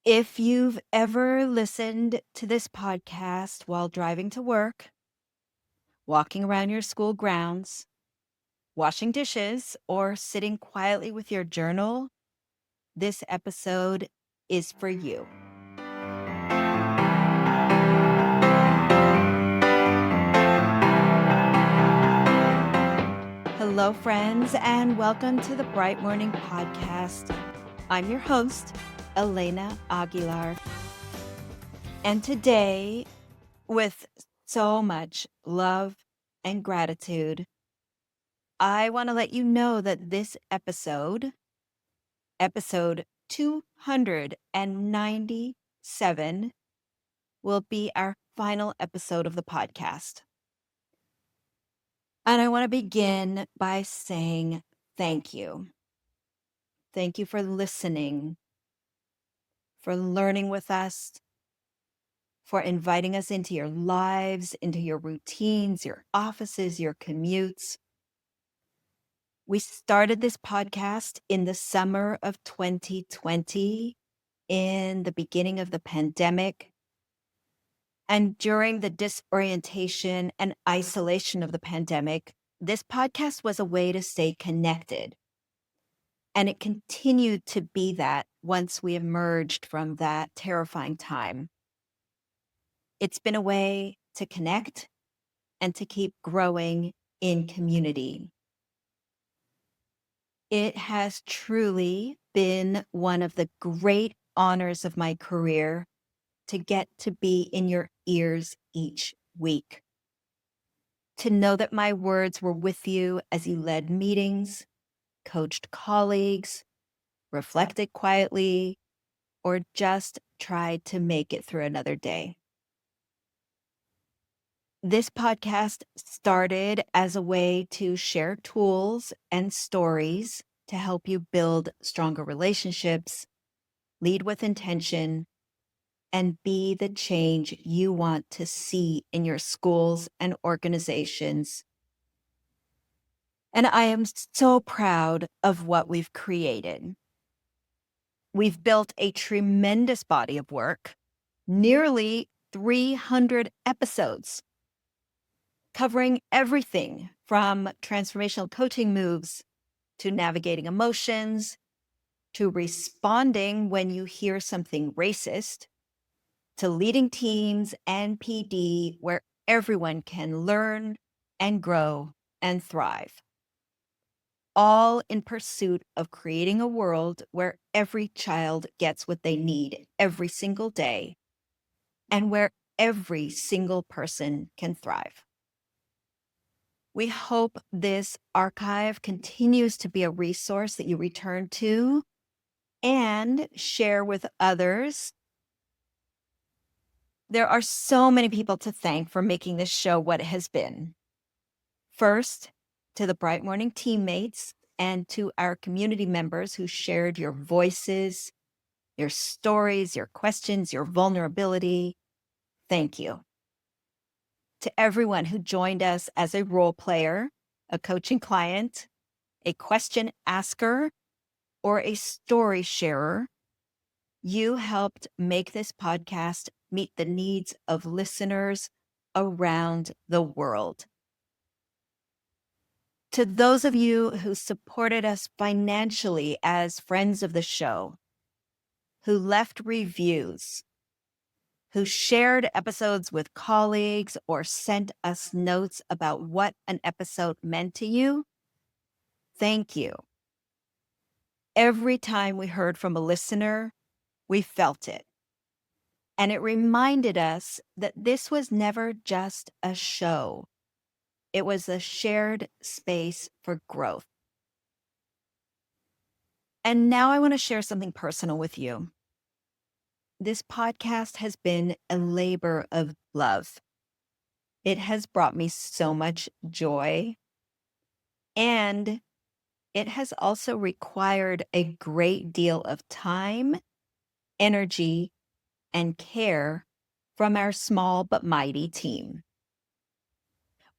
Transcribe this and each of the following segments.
If you've ever listened to this podcast while driving to work, walking around your school grounds, washing dishes, or sitting quietly with your journal, this episode is for you. Hello, friends, and welcome to the Bright Morning Podcast. I'm your host, Elena Aguilar. And today, with so much love and gratitude, I want to let you know that this episode 297, will be our final episode of the podcast. And I want to begin by saying thank you. Thank you for listening, for learning with us, for inviting us into your lives, into your routines, your offices, your commutes. We started this podcast in the summer of 2020, in the beginning of the pandemic. And during the disorientation and isolation of the pandemic, this podcast was a way to stay connected. And it continued to be that once we emerged from that terrifying time. It's been a way to connect and to keep growing in community. It has truly been one of the great honors of my career to get to be in your ears each week. To know that my words were with you as you led meetings, coached colleagues, reflected quietly, or just tried to make it through another day. This podcast started as a way to share tools and stories to help you build stronger relationships, lead with intention, and be the change you want to see in your schools and organizations. And I am so proud of what we've created. We've built a tremendous body of work, nearly 300 episodes, covering everything from transformational coaching moves to navigating emotions, to responding when you hear something racist, to leading teams and PD where everyone can learn and grow and thrive. All in pursuit of creating a world where every child gets what they need every single day and where every single person can thrive. We hope this archive continues to be a resource that you return to and share with others. There are so many people to thank for making this show what it has been. First, to the Bright Morning teammates and to our community members who shared your voices, your stories, your questions, your vulnerability. Thank you. To everyone who joined us as a role player, a coaching client, a question asker, or a story sharer, you helped make this podcast meet the needs of listeners around the world. To those of you who supported us financially as friends of the show, who left reviews, who shared episodes with colleagues or sent us notes about what an episode meant to you, thank you. Every time we heard from a listener, we felt it. And it reminded us that this was never just a show. It was a shared space for growth. And now I want to share something personal with you. This podcast has been a labor of love. It has brought me so much joy, and it has also required a great deal of time, energy, and care from our small but mighty team.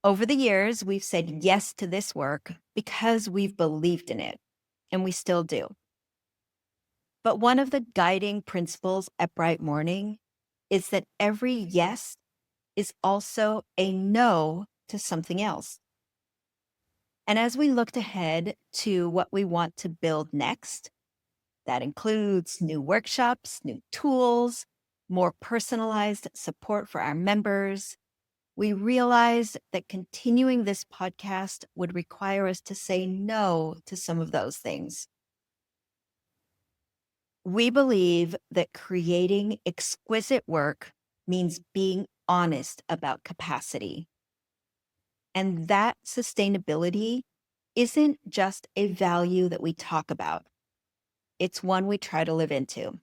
Over the years, we've said yes to this work because we've believed in it, and we still do. But one of the guiding principles at Bright Morning is that every yes is also a no to something else. And as we looked ahead to what we want to build next, that includes new workshops, new tools, more personalized support for our members, we realized that continuing this podcast would require us to say no to some of those things. We believe that creating exquisite work means being honest about capacity. And that sustainability isn't just a value that we talk about, it's one we try to live into.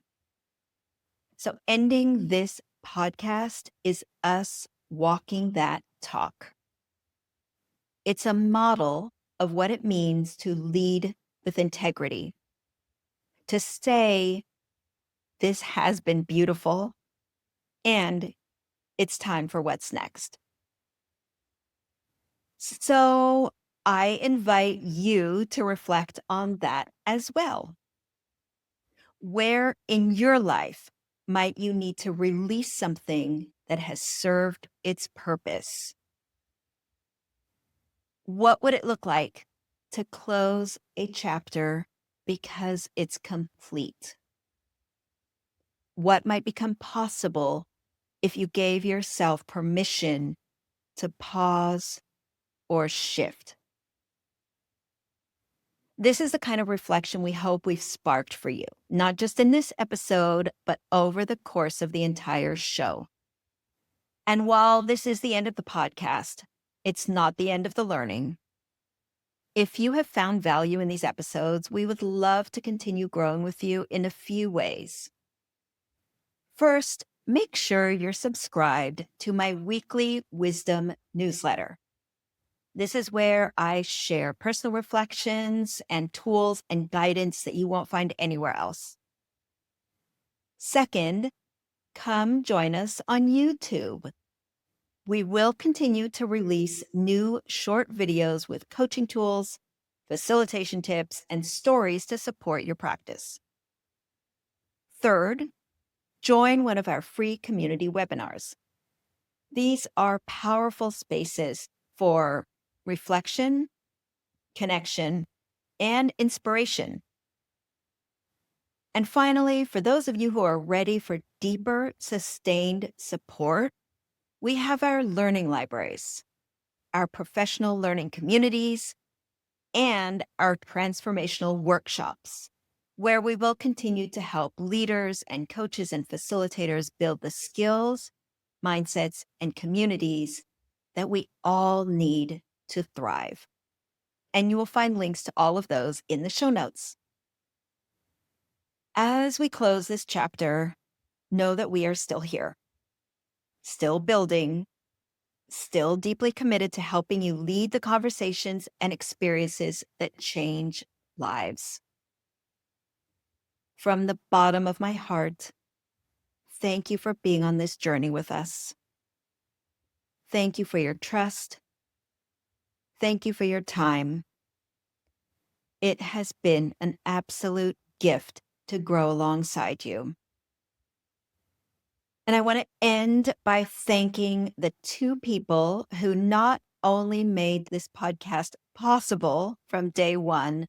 So, ending this podcast is us walking that talk. It's a model of what it means to lead with integrity, to say, this has been beautiful and it's time for what's next. So, I invite you to reflect on that as well. Where in your life might you need to release something that has served its purpose? What would it look like to close a chapter because it's complete? What might become possible if you gave yourself permission to pause or shift? This is the kind of reflection we hope we've sparked for you, not just in this episode, but over the course of the entire show. And while this is the end of the podcast, it's not the end of the learning. If you have found value in these episodes, we would love to continue growing with you in a few ways. First, make sure you're subscribed to my weekly wisdom newsletter. This is where I share personal reflections and tools and guidance that you won't find anywhere else. Second, come join us on YouTube. We will continue to release new short videos with coaching tools, facilitation tips, and stories to support your practice. Third, join one of our free community webinars. These are powerful spaces for reflection, connection, and inspiration. And finally, for those of you who are ready for deeper, sustained support, we have our learning libraries, our professional learning communities, and our transformational workshops, where we will continue to help leaders and coaches and facilitators build the skills, mindsets, and communities that we all need to thrive. And you will find links to all of those in the show notes. As we close this chapter, know that we are still here, still building, still deeply committed to helping you lead the conversations and experiences that change lives. From the bottom of my heart, thank you for being on this journey with us. Thank you for your trust. Thank you for your time. It has been an absolute gift to grow alongside you. And I want to end by thanking the two people who not only made this podcast possible from day one,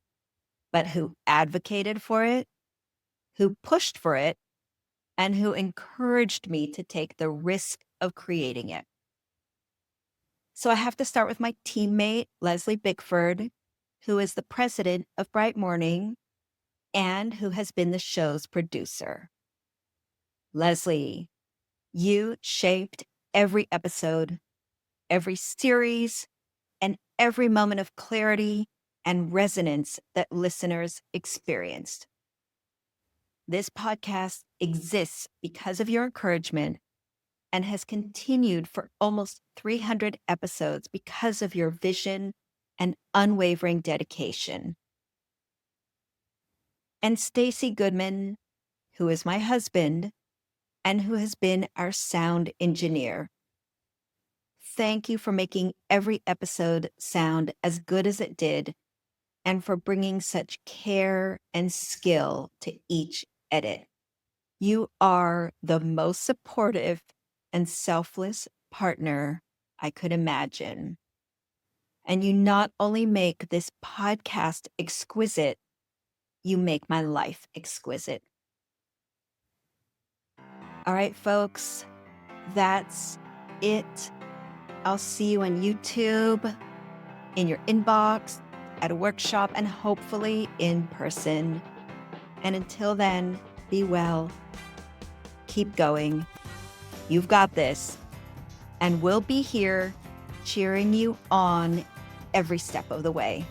but who advocated for it, who pushed for it, and who encouraged me to take the risk of creating it. So I have to start with my teammate, Leslie Bickford, who is the president of Bright Morning and who has been the show's producer. Leslie, you shaped every episode, every series, and every moment of clarity and resonance that listeners experienced. This podcast exists because of your encouragement and has continued for almost 300 episodes because of your vision and unwavering dedication. And Stacy Goodman, who is my husband and who has been our sound engineer. Thank you for making every episode sound as good as it did and for bringing such care and skill to each edit. You are the most supportive and selfless partner I could imagine. And you not only make this podcast exquisite, you make my life exquisite. All right, folks, that's it. I'll see you on YouTube, in your inbox, at a workshop, and hopefully in person. And until then, be well, keep going. You've got this. And we'll be here cheering you on every step of the way.